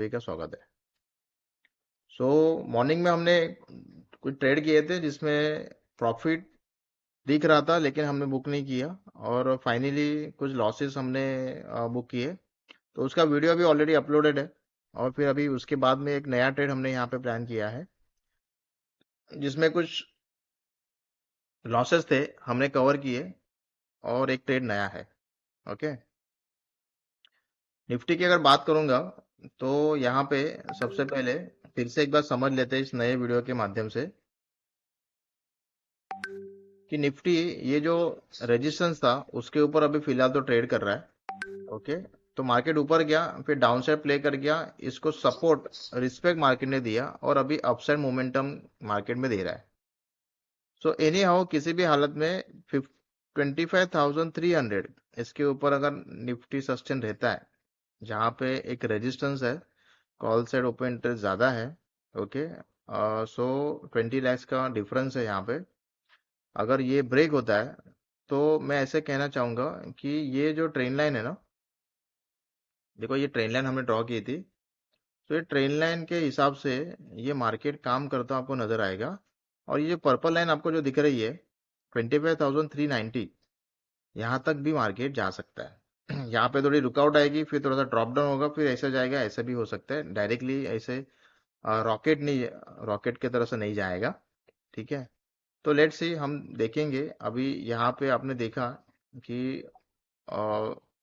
सभी का स्वागत है। मॉर्निंग में हमने कुछ ट्रेड किए थे जिसमें प्रॉफिट दिख रहा था, लेकिन हमने बुक नहीं किया और फाइनली कुछ लॉसेस हमने बुक किए। तो उसका वीडियो अभी ऑलरेडी अपलोडेड है। और फिर अभी उसके बाद में एक नया ट्रेड हमने यहाँ पे प्लान किया है जिसमें कुछ लॉसेस थे, हमने कवर किए और एक ट्रेड नया है। ओके, निफ्टी की अगर बात करूंगा तो यहाँ पे सबसे पहले फिर से एक बार समझ लेते हैं इस नए वीडियो के माध्यम से कि निफ्टी ये जो रेजिस्टेंस था उसके ऊपर अभी फिलहाल तो ट्रेड कर रहा है। ओके, तो मार्केट ऊपर गया, फिर डाउन साइड प्ले कर गया, इसको सपोर्ट रिस्पेक्ट मार्केट ने दिया और अभी अपसाइड मोमेंटम मार्केट में दे रहा है। एनी हाउ किसी भी हालत में 25,300 इसके ऊपर अगर निफ्टी सस्टेन रहता है, जहाँ पे एक रेजिस्टेंस है, कॉल साइड ओपन इंटरेस्ट ज्यादा है। ओके, 20 लाख का डिफरेंस है यहाँ पे। अगर ये ब्रेक होता है तो मैं ऐसे कहना चाहूंगा कि ये जो ट्रेन लाइन है ना, देखो ये ट्रेन लाइन हमने ड्रॉ की थी, तो ये ट्रेन लाइन के हिसाब से ये मार्केट काम करता आपको नजर आएगा। और ये जो पर्पल लाइन आपको जो दिख रही है 25,390, यहाँ तक भी मार्केट जा सकता है। यहाँ पे थोड़ी रुकआउट आएगी, फिर थोड़ा सा ड्रॉप डाउन होगा, फिर ऐसा जाएगा, ऐसा भी हो सकता है। डायरेक्टली ऐसे रॉकेट नहीं, रॉकेट की तरह से नहीं जाएगा। ठीक है, तो लेट्स सी, हम देखेंगे। अभी यहाँ पे आपने देखा कि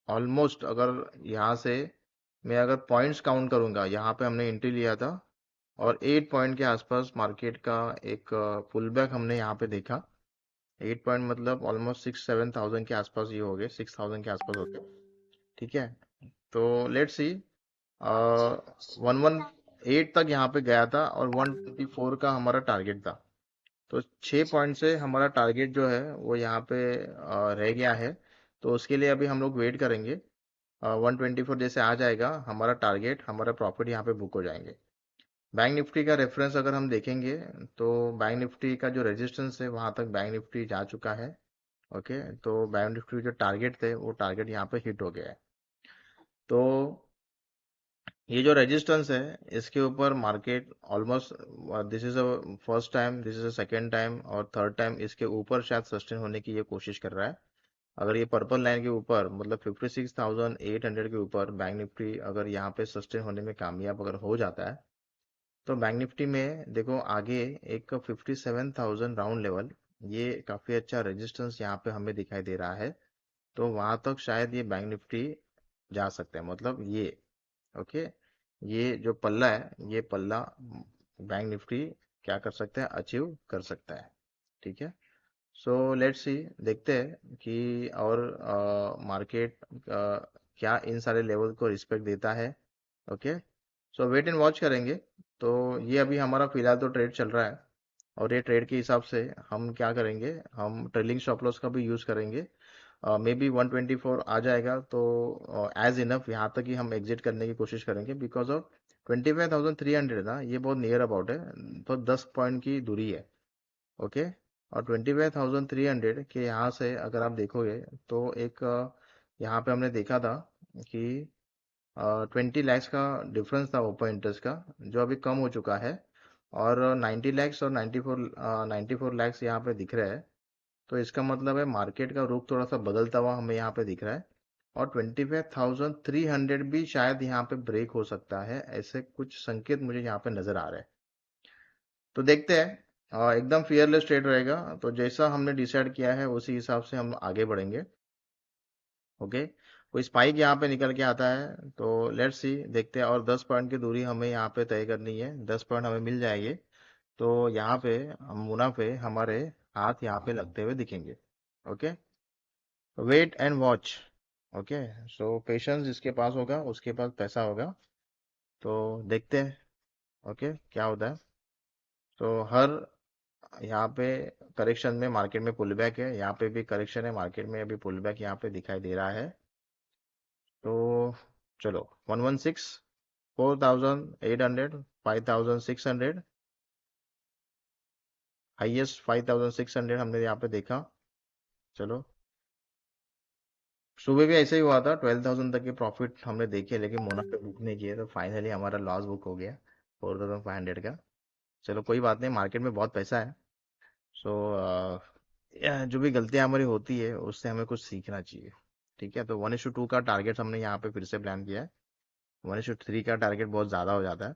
ऑलमोस्ट अगर यहाँ से मैं अगर पॉइंट्स काउंट करूंगा, यहाँ पे हमने एंट्री लिया था और 8 पॉइंट के आसपास मार्केट का एक पुल बैक हमने यहाँ पे देखा। 8 पॉइंट मतलब ऑलमोस्ट 6-7 थाउजेंड के आसपास ये हो गए, 6,000 के आसपास हो गए। ठीक है, तो लेट्स सी, 118 तक यहाँ पे गया था और 124 का हमारा टारगेट था। तो 6 पॉइंट से हमारा टारगेट जो है वो यहाँ पे रह गया है। तो उसके लिए अभी हम लोग वेट करेंगे। 124 जैसे आ जाएगा हमारा टारगेट, हमारा प्रॉफिट यहाँ पे बुक हो जाएंगे। बैंक निफ्टी का रेफरेंस अगर हम देखेंगे तो बैंक निफ्टी का जो रेजिस्टेंस है वहां तक बैंक निफ्टी जा चुका है। ओके, तो बैंक निफ्टी जो टारगेट थे वो टारगेट यहाँ पे हिट हो गया है। तो ये जो रेजिस्टेंस है इसके ऊपर market almost, this is a first time, this is a second time और थर्ड टाइम इसके ऊपर शायद सस्टेन होने की ये कोशिश कर रहा है। अगर ये पर्पल लाइन के ऊपर मतलब 56,800 के ऊपर बैंक निफ्टी अगर यहाँ पे सस्टेन होने में कामयाब अगर हो जाता है, तो बैंक निफ्टी में देखो आगे एक 57,000 राउंड लेवल, ये काफी अच्छा रेजिस्टेंस यहाँ पे हमें दिखाई दे रहा है। तो वहां तक शायद ये बैंक निफ्टी जा सकते हैं, मतलब ये। ओके, ये जो पल्ला है ये पल्ला बैंक निफ्टी क्या कर सकते हैं, अचीव कर सकता है। ठीक है, लेट्स सी, देखते हैं कि और मार्केट क्या इन सारे लेवल को रिस्पेक्ट देता है। ओके, वेट एंड वॉच करेंगे। तो ये अभी हमारा फिलहाल तो ट्रेड चल रहा है और ये ट्रेड के हिसाब से हम क्या करेंगे, हम ट्रेलिंग स्टॉप लॉस का भी यूज करेंगे। मे बी 124 आ जाएगा तो एज इनफ यहाँ तक ही हम एग्जिट करने की कोशिश करेंगे, बिकॉज ऑफ 25,300 ना, ये बहुत नियर अबाउट है, तो 10 पॉइंट की दूरी है। ओके, और 25,300 के यहाँ से अगर आप देखोगे तो एक यहाँ पे हमने देखा था कि 20 लाख का डिफरेंस था ओपन इंटरेस्ट का, जो अभी कम हो चुका है। और 90 लाख और 94 लाख यहाँ पे दिख रहा है। तो इसका मतलब है मार्केट का रुख थोड़ा सा बदलता हुआ हमें यहाँ पे दिख रहा है। और 25,300 भी शायद यहाँ पे ब्रेक हो सकता है, ऐसे कुछ संकेत मुझे यहाँ पे नजर आ रहे हैं। तो देखते हैं, एकदम फियरलेस ट्रेड रहेगा, तो जैसा हमने डिसाइड किया है उसी हिसाब से हम आगे बढ़ेंगे। ओके, कोई स्पाइक यहाँ पे निकल के आता है तो लेट्स सी, देखते हैं। और 10 पॉइंट की दूरी हमें यहाँ पे तय करनी है, 10 पॉइंट हमें मिल जाएंगे तो यहाँ पे हम मुनाफे हमारे हाथ यहाँ पे लगते हुए दिखेंगे। Okay, wait and watch. Okay, patience जिसके पास होगा उसके पास पैसा होगा। तो देखते हैं ओके क्या होता है। हर यहाँ पे करेक्शन में मार्केट में पुल बैक है, यहाँ पे भी करेक्शन है मार्केट में, अभी पुल बैक यहाँ पे दिखाई दे रहा है। तो चलो, 116, 4,800, 5,600, हाईएस्ट 5,600 हमने यहाँ पे देखा। चलो, सुबह भी ऐसे ही हुआ था, 12,000 तक के प्रॉफिट हमने देखे, लेकिन मुनाफे बुक नहीं किए, तो फाइनली हमारा लॉस बुक हो गया 4,500 का। चलो कोई बात नहीं, मार्केट में बहुत पैसा है। सो जो भी गलतियां हमारी होती है उससे हमें कुछ सीखना चाहिए। ठीक है, तो 1:2 का टारगेट हमने यहाँ पे फिर से प्लान किया है। 1:3 का टारगेट बहुत ज़्यादा हो जाता है।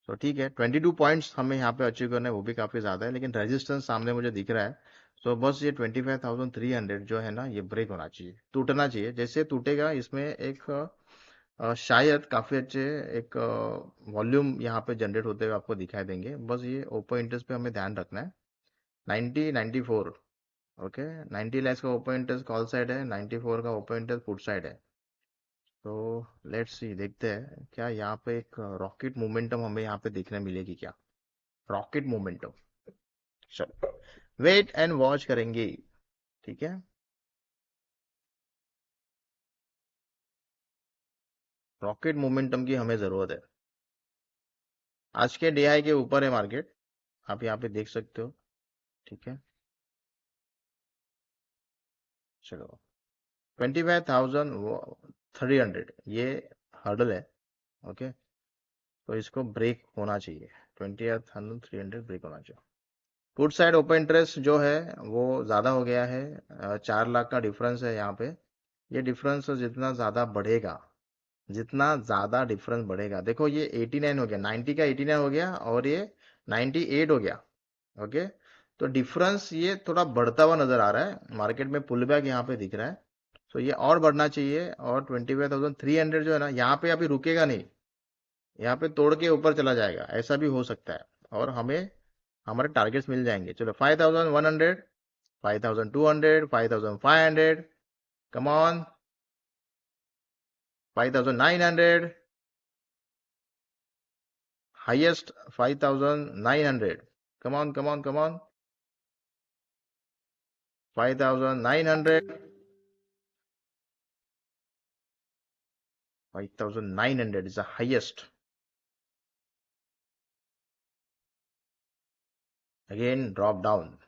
तो ठीक है, 22 पॉइंट्स हमें यहाँ पे अचीव करना है, वो भी काफ़ी ज़्यादा है, लेकिन रेजिस्टेंस सामने मुझे दिख रहा है। तो बस ये 25,300 जो है ना, ये ब्रेक होना चाहिए, टूटना चाहिए। जैसे टूटेगा इसमें एक शायद काफ़ी अच्छे एक वॉल्यूम यहाँ पे जनरेट होते हुए आपको दिखाई देंगे। बस ये ओपन इंटरेस्ट पे हमें ध्यान रखना है। 94, ओके। 90 लैक्स का ओपन इंटरेस्ट कॉल साइड है, 94 का ओपन इंटरेस्ट पुट साइड है। तो लेट्स सी, देखते हैं क्या यहाँ पे एक रॉकेट मोमेंटम हमें यहाँ पे देखने मिलेगी क्या। रॉकेट मोमेंटम, चलो वेट एंड वॉच करेंगे। ठीक है, रॉकेट मोमेंटम की हमें जरूरत है। आज के डीआई के ऊपर है मार्केट, आप यहाँ पे देख सकते हो। ठीक है, चलो 25,300 ये हर्डल है। ओके, तो इसको ब्रेक होना चाहिए। 28,300 ब्रेक होना चाहिए। पुट साइड ओपन इंटरेस्ट जो है वो ज़्यादा हो गया है, 4 लाख का डिफरेंस है यहाँ पे। ये डिफरेंस जितना ज़्यादा बढ़ेगा, जितना ज़्यादा डिफरेंस बढ़ेगा, देखो ये 89 हो गया, 90 का 89 हो गया, और ये 98 हो गया। ओके, तो डिफरेंस ये थोड़ा बढ़ता हुआ नजर आ रहा है, मार्केट में पुल बैक यहाँ पे दिख रहा है। तो ये और बढ़ना चाहिए, और 25,300 जो है ना, यहाँ पे अभी रुकेगा नहीं, यहाँ पे तोड़ के ऊपर चला जाएगा, ऐसा भी हो सकता है। और हमें हमारे टारगेट्स मिल जाएंगे। चलो 5,100, 5,200, 5,500, come on, 5,900, highest 5,900, come on, come on, come on, 5,900, 5,900 is the highest. Again drop down.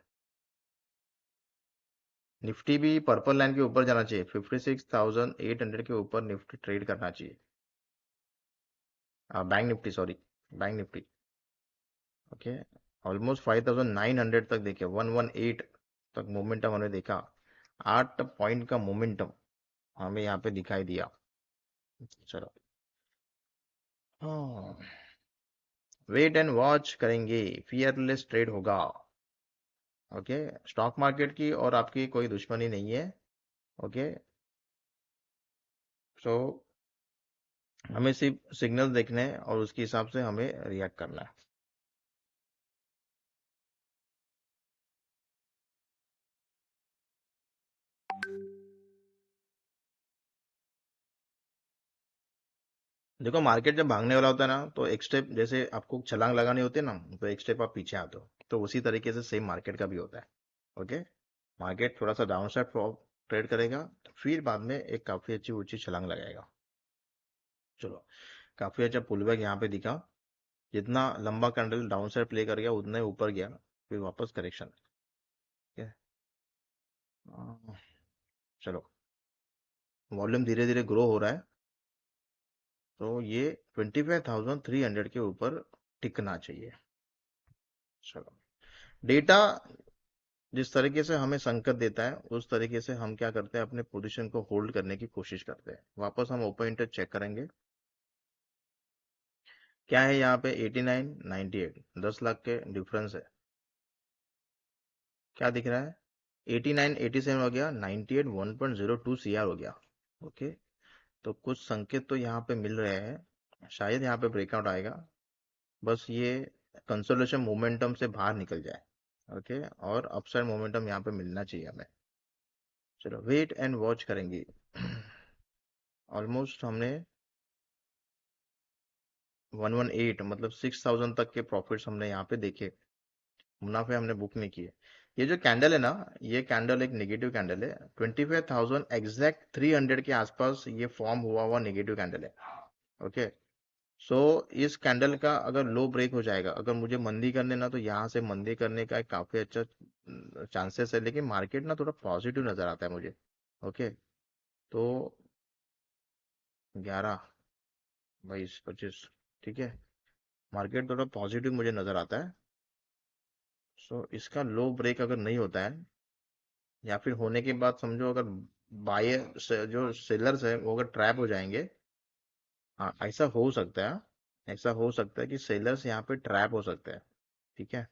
Nifty भी पर्पल लाइन के ऊपर जाना चाहिए, 56,800 के ऊपर निफ्टी ट्रेड करना चाहिए। Bank Nifty, sorry, bank Nifty. Okay, almost 5,900 तक देखिए, 118 तक मोमेंटम हमने देखा, 8 पॉइंट का मोमेंटम हमें यहाँ पे दिखाई दिया। चलो वेट एंड वॉच करेंगे, फियरलेस ट्रेड होगा। ओके, स्टॉक मार्केट की और आपकी कोई दुश्मनी नहीं है। ओके, सो हमें सिर्फ सिग्नल देखने हैं और उसके हिसाब से हमें रिएक्ट करना है। देखो मार्केट जब भागने वाला होता है ना, तो एक स्टेप, जैसे आपको छलांग लगानी होती है ना, तो एक स्टेप आप पीछे आते हो, तो उसी तरीके से सेम मार्केट का भी होता है। ओके, मार्केट थोड़ा सा डाउन साइड ट्रेड करेगा, फिर बाद में एक काफी अच्छी ऊंची छलांग लगाएगा। चलो, काफी अच्छा पुल बैक यहाँ पे दिखा, जितना लंबा कैंडल डाउन साइड प्ले कर गया उतना ही ऊपर गया, फिर वापस करेक्शन। ठीक है, चलो वॉल्यूम धीरे धीरे ग्रो हो रहा है, तो ये 25,300 के ऊपर टिकना चाहिए। चलो, डेटा जिस तरीके से हमें संकेत देता है, उस तरीके से हम क्या करते हैं, अपने पोजीशन को होल्ड करने की कोशिश करते हैं। वापस हम ओपन इंटरेस्ट चेक करेंगे, क्या है यहाँ पे, 89, 98, 10 लाख के डिफरेंस है। क्या दिख रहा है, 89, 87 हो गया, 98, 1.02 CR हो गया। ओके, तो कुछ संकेत तो यहाँ पे मिल रहे हैं, शायद यहाँ पे ब्रेकआउट आएगा। बस ये कंसोलेशन मोमेंटम से बाहर निकल जाए। ओके, और अपसाइड मोमेंटम यहाँ पे मिलना चाहिए हमें। चलो वेट एंड वॉच करेंगे। ऑलमोस्ट हमने 118 मतलब 6,000 तक के प्रॉफिट्स हमने यहाँ पे देखे, मुनाफे हमने बुक नहीं किए। ये जो कैंडल है ना, ये कैंडल एक नेगेटिव कैंडल है, 25,000 एग्जैक्ट 300 के आसपास ये फॉर्म हुआ हुआ नेगेटिव कैंडल है। ओके, सो इस कैंडल का अगर लो ब्रेक हो जाएगा, अगर मुझे मंदी करने ना, तो यहाँ से मंदी करने का एक काफी अच्छा चांसेस है, लेकिन मार्केट ना थोड़ा पॉजिटिव नजर आता है मुझे। ओके, तो 11, 22, 25, ठीक है। मार्केट थोड़ा पॉजिटिव मुझे नजर आता है। सो इसका लो ब्रेक अगर नहीं होता है, या फिर होने के बाद समझो अगर बायर से जो सेलर्स है वो अगर ट्रैप हो जाएंगे, हाँ ऐसा हो सकता है। ऐसा हो सकता है कि सेलर्स यहाँ पे ट्रैप हो सकते हैं, ठीक है।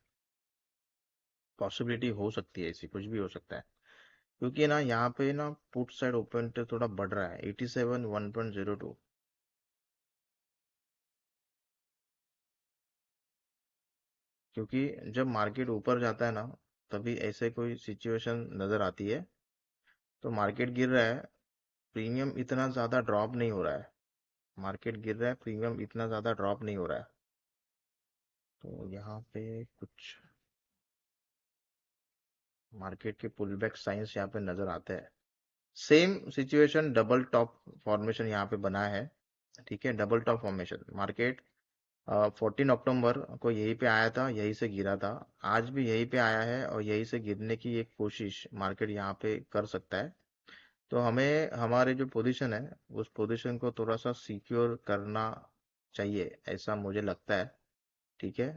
पॉसिबिलिटी हो सकती है, ऐसी कुछ भी हो सकता है। क्योंकि ना यहाँ पे ना पुट साइड ओपन इंटरेस्ट थोड़ा बढ़ रहा है, 87 1.02। क्योंकि जब मार्केट ऊपर जाता है ना, तभी ऐसे कोई सिचुएशन नजर आती है। तो मार्केट गिर रहा है, प्रीमियम इतना ज्यादा ड्रॉप नहीं हो रहा है। मार्केट गिर रहा है, प्रीमियम इतना ज्यादा ड्रॉप नहीं हो रहा है। तो यहाँ पे कुछ मार्केट के पुल बैक साइंस यहाँ पे नजर आते हैं। Same situation, double top formation यहाँ पे बना है, ठीक है। डबल टॉप फॉर्मेशन मार्केट 14 अक्टूबर को यहीं पे आया था, यहीं से गिरा था। आज भी यहीं पे आया है और यहीं से गिरने की एक कोशिश मार्केट यहाँ पे कर सकता है। तो हमें हमारे जो पोजीशन है उस पोजीशन को थोड़ा सा सिक्योर करना चाहिए, ऐसा मुझे लगता है, ठीक है।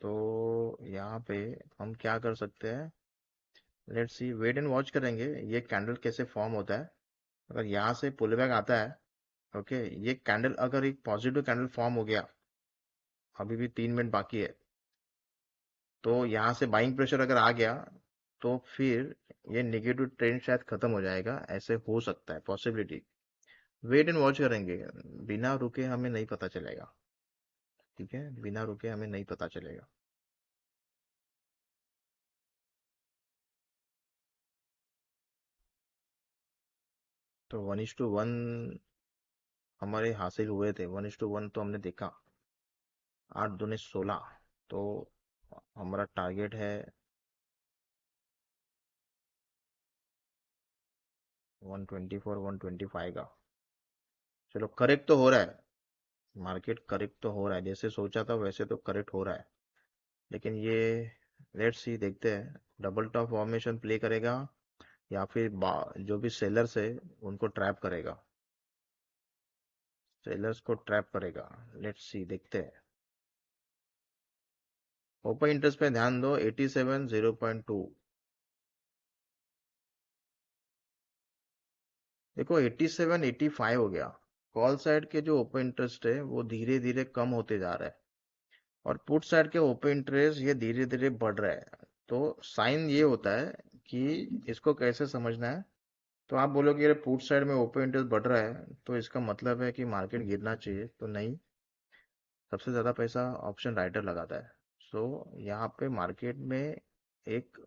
तो यहाँ पे हम क्या कर सकते हैं, let's see, wait and watch करेंगे ये कैंडल कैसे फॉर्म होता है। अगर यहाँ से पुल बैक आता है, ओके, ये कैंडल अगर एक पॉजिटिव कैंडल फॉर्म हो गया, अभी भी 3 मिनट बाकी है, तो यहाँ से बाइंग प्रेशर अगर आ गया, तो फिर ये नेगेटिव ट्रेंड शायद खत्म हो जाएगा, ऐसे हो सकता है पॉसिबिलिटी। वेट एंड वॉच करेंगे, बिना रुके हमें नहीं पता चलेगा, ठीक है। बिना रुके हमें नहीं पता चलेगा। तो 1:1 हमारे हासिल हुए थे, 1:1 तो हमने देखा, 8 दूनी 16। तो हमारा टारगेट है 124 125 का। चलो करेक्ट तो हो रहा है, मार्केट करेक्ट तो हो रहा है, जैसे सोचा था वैसे तो करेक्ट हो रहा है। लेकिन ये लेट्स सी, देखते हैं डबल टॉप फॉर्मेशन प्ले करेगा या फिर जो भी सेलर्स है उनको ट्रैप करेगा, सेलर्स को ट्रैप करेगा। लेट्स सी, देखते हैं। ओपन इंटरेस्ट पे ध्यान दो, 87 0.2। देखो 87 85 हो गया। कॉल साइड के जो ओपन इंटरेस्ट है वो धीरे धीरे कम होते जा रहा है, और पुट साइड के ओपन इंटरेस्ट ये धीरे धीरे बढ़ रहा है। तो साइन ये होता है कि इसको कैसे समझना है। तो आप बोलोगे यार पुट साइड में ओपन इंटरेस्ट बढ़ रहा है तो इसका मतलब है कि मार्केट गिरना चाहिए, तो नहीं। सबसे ज्यादा पैसा ऑप्शन राइटर लगाता है। सो यहाँ पे मार्केट में एक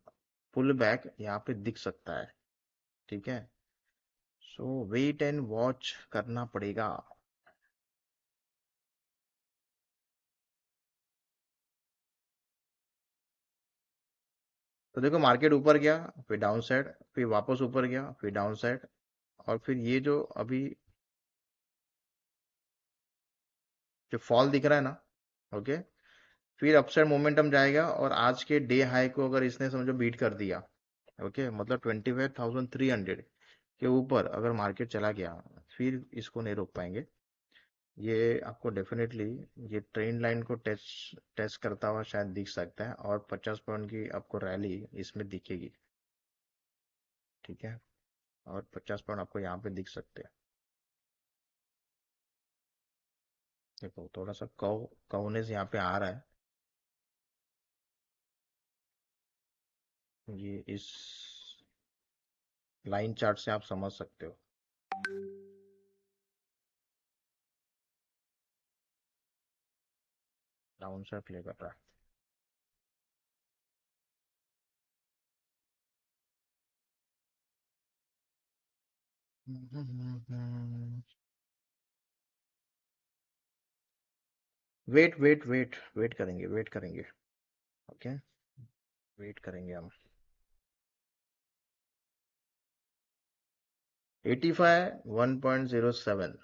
पुल बैक यहाँ पे दिख सकता है, ठीक है। सो वेट एंड वॉच करना पड़ेगा। तो देखो मार्केट ऊपर गया, फिर डाउन साइड, फिर वापस ऊपर गया, फिर डाउन साइड, और फिर ये जो अभी जो फॉल दिख रहा है ना, ओके, फिर अपसाइड मोमेंटम जाएगा, और आज के डे हाई को अगर इसने समझो बीट कर दिया, ओके, मतलब 25,300 के ऊपर अगर मार्केट चला गया, फिर इसको नहीं रोक पाएंगे। ये आपको डेफिनेटली ये ट्रेंड लाइन को टेस्ट टेस्ट करता हुआ शायद दिख सकता है, और 50 पॉइंट की आपको रैली इसमें दिखेगी, ठीक है। और 50 पॉइंट आपको यहाँ पे दिख सकते हैं। देखो थोड़ा सा कवनेस यहाँ पे आ रहा है, ये इस लाइन चार्ट से आप समझ सकते हो। डाउन साइड प्ले कर रहा है। वेट वेट वेट वेट करेंगे, वेट करेंगे, ओके, वेट करेंगे हम। 85 1.07,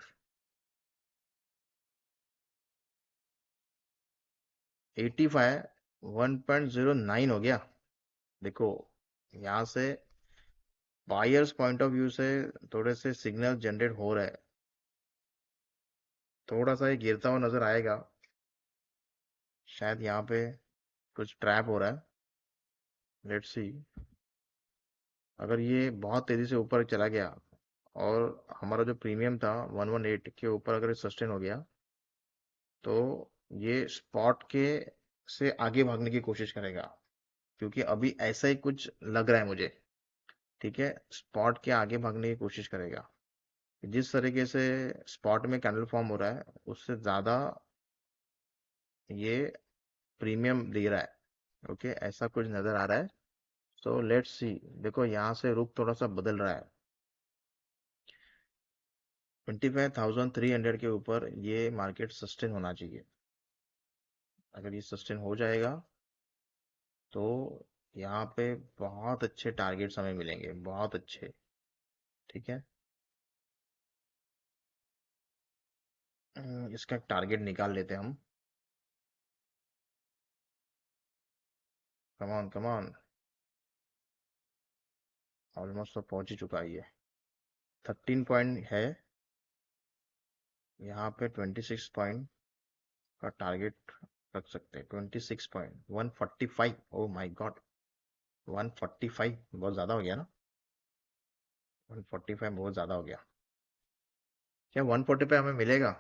85 1.09 हो गया। देखो यहाँ से बायर्स पॉइंट ऑफ व्यू से थोड़े से सिग्नल जनरेट हो रहे हैं। थोड़ा सा ये गिरता हुआ नजर आएगा, शायद यहाँ पे कुछ ट्रैप हो रहा है। लेट्स सी, अगर ये बहुत तेजी से ऊपर चला गया और हमारा जो प्रीमियम था 118 के ऊपर अगर सस्टेन हो गया, तो ये स्पॉट के से आगे भागने की कोशिश करेगा, क्योंकि अभी ऐसा ही कुछ लग रहा है मुझे। ठीक है, स्पॉट के आगे भागने की कोशिश करेगा। जिस तरीके से स्पॉट में कैंडल फॉर्म हो रहा है, उससे ज्यादा ये प्रीमियम दे रहा है। ओके, ऐसा कुछ नजर आ रहा है। सो लेट्स सी, देखो यहाँ से रुख थोड़ा सा बदल रहा है। 25,300 के ऊपर ये मार्केट सस्टेन होना चाहिए। अगर ये सस्टेन हो जाएगा तो यहाँ पे बहुत अच्छे टारगेट्स हमें मिलेंगे, बहुत अच्छे। ठीक है, इसका टारगेट निकाल लेते हैं हम। कमान कमान, ऑलमोस्ट तो पहुंच ही चुका है ये। 13 पॉइंट है यहाँ पे। 26 पॉइंट का टारगेट रख सकते हैं। 26 पॉइंट, 145। ओ माय गॉड, 145 बहुत ज्यादा हो गया ना। 145 बहुत ज्यादा हो गया। क्या 145 हमें मिलेगा?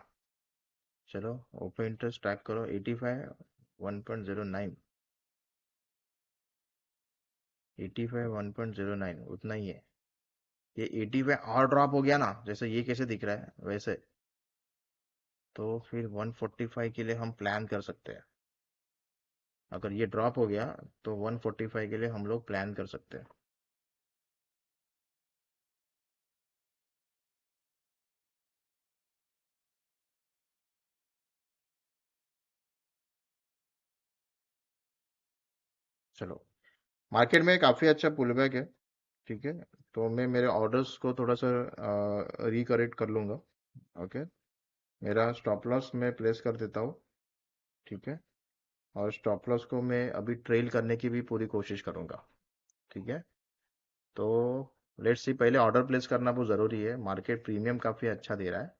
चलो, ओपन इंटरेस्ट ट्रैक करो। 85, 1.09। 85, 1.09 उतना ही है। ये 85 और ड्रॉप हो गया ना, जैसे ये कैसे दिख रहा है वैसे, तो फिर 145 के लिए हम प्लान कर सकते हैं। अगर ये ड्रॉप हो गया तो 145 के लिए हम लोग प्लान कर सकते हैं। चलो, मार्केट में काफी अच्छा पुलबैक है। ठीक है, तो मैं मेरे ऑर्डर्स को थोड़ा सा रिकरेक्ट कर लूंगा। ओके, मेरा स्टॉप लॉस मैं प्लेस कर देता हूँ। ठीक है, और स्टॉप लॉस को मैं अभी ट्रेल करने की भी पूरी कोशिश करूंगा। ठीक है, तो लेट्स सी, पहले ऑर्डर प्लेस करना बहुत ज़रूरी है। मार्केट प्रीमियम काफ़ी अच्छा दे रहा है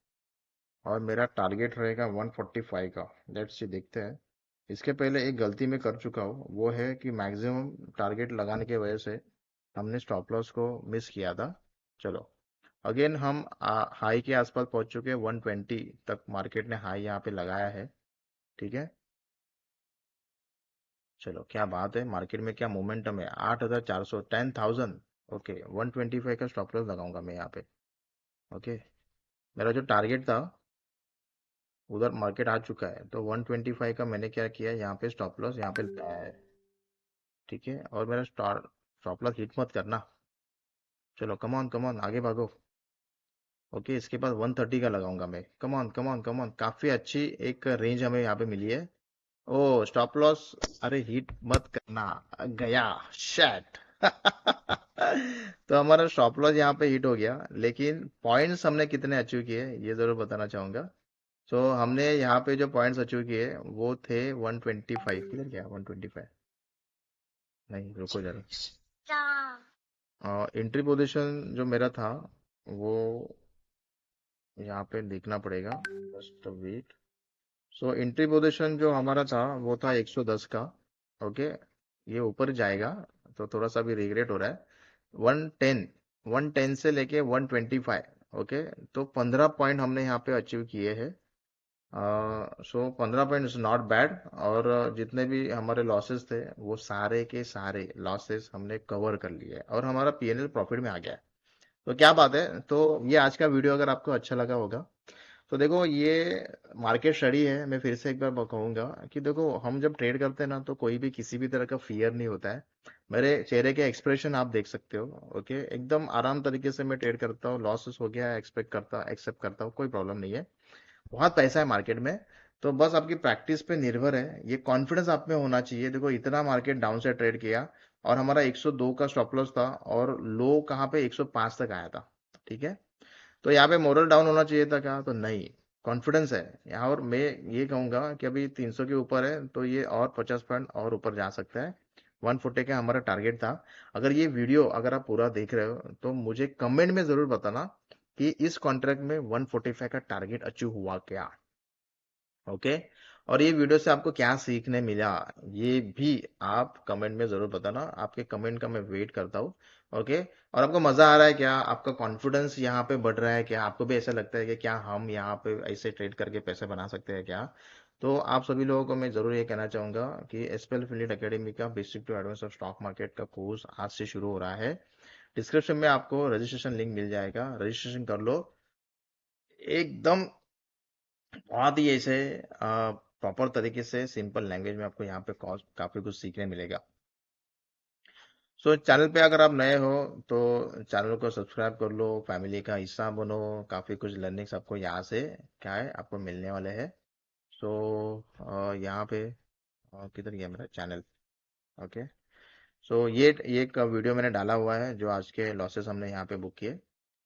और मेरा टारगेट रहेगा 145 का। लेट्स सी, देखते हैं। इसके पहले एक गलती मैं कर चुका हूँ, वो है कि मैक्सिमम टारगेट लगाने की वजह से हमने स्टॉप लॉस को मिस किया था। चलो, अगेन हम हाई के आसपास पहुंच चुके हैं। 120 तक मार्केट ने हाई यहाँ पे लगाया है। ठीक है, चलो क्या बात है, मार्केट में क्या मोमेंटम है। 8,400, 10,000। ओके, 125 का स्टॉप लॉस लगाऊंगा मैं यहाँ पे। ओके, मेरा जो टारगेट था उधर मार्केट आ चुका है, तो 125 का मैंने क्या किया, यहाँ पे स्टॉप लॉस यहाँ पे लगाया है। ठीक है, और मेरा स्टॉप लॉस हिट मत करना। चलो, कम ऑन आगे भागो। ओके, इसके बाद 130 का लगाऊंगा मैं। कम ऑन, काफी अच्छी एक रेंज हमें यहाँ पे मिली है। ओ, स्टॉप लॉस, अरे हिट मत करना, गया शैट। तो हमारा स्टॉप लॉस यहाँ पे हिट हो गया, लेकिन पॉइंट्स हमने कितने अचीव किए ये जरूर बताना चाहूंगा। तो हमने यहाँ पे जो पॉइंट्स अचीव किए वो थे 125। किधर गया 125? नहीं, रुको जरा। एंट्री पोजीशन जो मेरा था वो यहाँ पे देखना पड़ेगा। Just wait. So entry position जो हमारा था वो था 110 का। ओके, ये ऊपर जाएगा, तो थोड़ा सा भी रिग्रेट हो रहा है। 110, 110 से लेके 125। ओके, तो 15 पॉइंट हमने यहाँ पे अचीव किए हैं। सो 15 पॉइंट इज नॉट बैड। और जितने भी हमारे लॉसेस थे वो सारे के सारे लॉसेस हमने कवर कर लिए और हमारा पीएनएल प्रॉफिट में आ गया है। तो क्या बात है। तो ये आज का वीडियो अगर आपको अच्छा लगा होगा, तो देखो ये मार्केट स्टडी है। मैं फिर से एक बार कहूंगा कि देखो, हम जब ट्रेड करते हैं ना, तो कोई भी किसी भी तरह का फियर नहीं होता है। मेरे चेहरे के एक्सप्रेशन आप देख सकते हो। ओके, एकदम आराम तरीके से मैं ट्रेड करता हूँ। लॉसेस हो गया, एक्सेप्ट करता हूँ, कोई प्रॉब्लम नहीं है। बहुत पैसा है मार्केट में। तो बस आपकी प्रैक्टिस पे निर्भर है, ये कॉन्फिडेंस आप में होना चाहिए। देखो, इतना मार्केट डाउन से ट्रेड किया और हमारा 102 का स्टॉप लॉस था और लो कहाँ पे 105 तक आया था। ठीक है, तो यहाँ पे मोरल डाउन होना चाहिए था क्या? तो नहीं, कॉन्फिडेंस है यहाँ। और मैं ये कहूंगा कि अभी 300 के ऊपर है, तो ये और 50 पॉइंट और ऊपर जा सकता है। 140 का हमारा टारगेट था। अगर ये वीडियो अगर आप पूरा देख रहे हो तो मुझे कमेंट में जरूर बताना कि इस कॉन्ट्रैक्ट में 145 का टारगेट अचीव हुआ क्या। ओके। और ये वीडियो से आपको क्या सीखने मिला, ये भी आप कमेंट में जरूर बताना। आपके कमेंट का मैं वेट करता हूँ। ओके। और आपको मजा आ रहा है क्या, आपका कॉन्फिडेंस यहाँ पे बढ़ रहा है क्या, आपको भी ऐसा लगता है कि क्या हम यहाँ पे ऐसे ट्रेड करके पैसे बना सकते हैं क्या। तो आप सभी लोगों को मैं जरूर ये कहना चाहूंगा कि एसपीएल एफिलिएट एकेडमी का basic to advance of stock market का कोर्स आज से शुरू हो रहा है। डिस्क्रिप्शन में आपको रजिस्ट्रेशन लिंक मिल जाएगा, रजिस्ट्रेशन कर लो। एकदम बहुत ही ऐसे प्रॉपर तरीके से सिंपल लैंग्वेज में आपको यहाँ पे काफी कुछ सीखने मिलेगा। सो चैनल पे अगर आप नए हो तो चैनल को सब्सक्राइब कर लो, फैमिली का हिस्सा बनो। काफी कुछ लर्निंग्स आपको यहाँ से क्या है आपको मिलने वाले हैं। सो यहाँ पे किधर गया मेरा चैनल। ओके। सो ये एक वीडियो मैंने डाला हुआ है जो आज के लॉसेस हमने यहाँ पे बुक किए।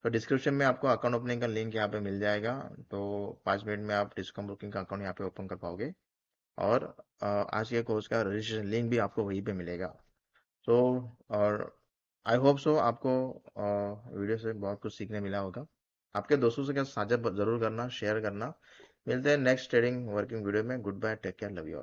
तो डिस्क्रिप्शन में आपको अकाउंट ओपनिंग का लिंक यहाँ पे मिल जाएगा। तो 5 मिनट में आप डिस्काउंट बुकिंग का अकाउंट यहाँ पे ओपन कर पाओगे। और आज के कोर्स का रजिस्ट्रेशन लिंक भी आपको वहीं पे मिलेगा। सो और आई होप सो आपको वीडियो से बहुत कुछ सीखने मिला होगा। आपके दोस्तों से क्या साझा जरूर करना, शेयर करना। मिलते हैं नेक्स्ट ट्रेडिंग वर्किंग वीडियो में। Good bye, take care, love you.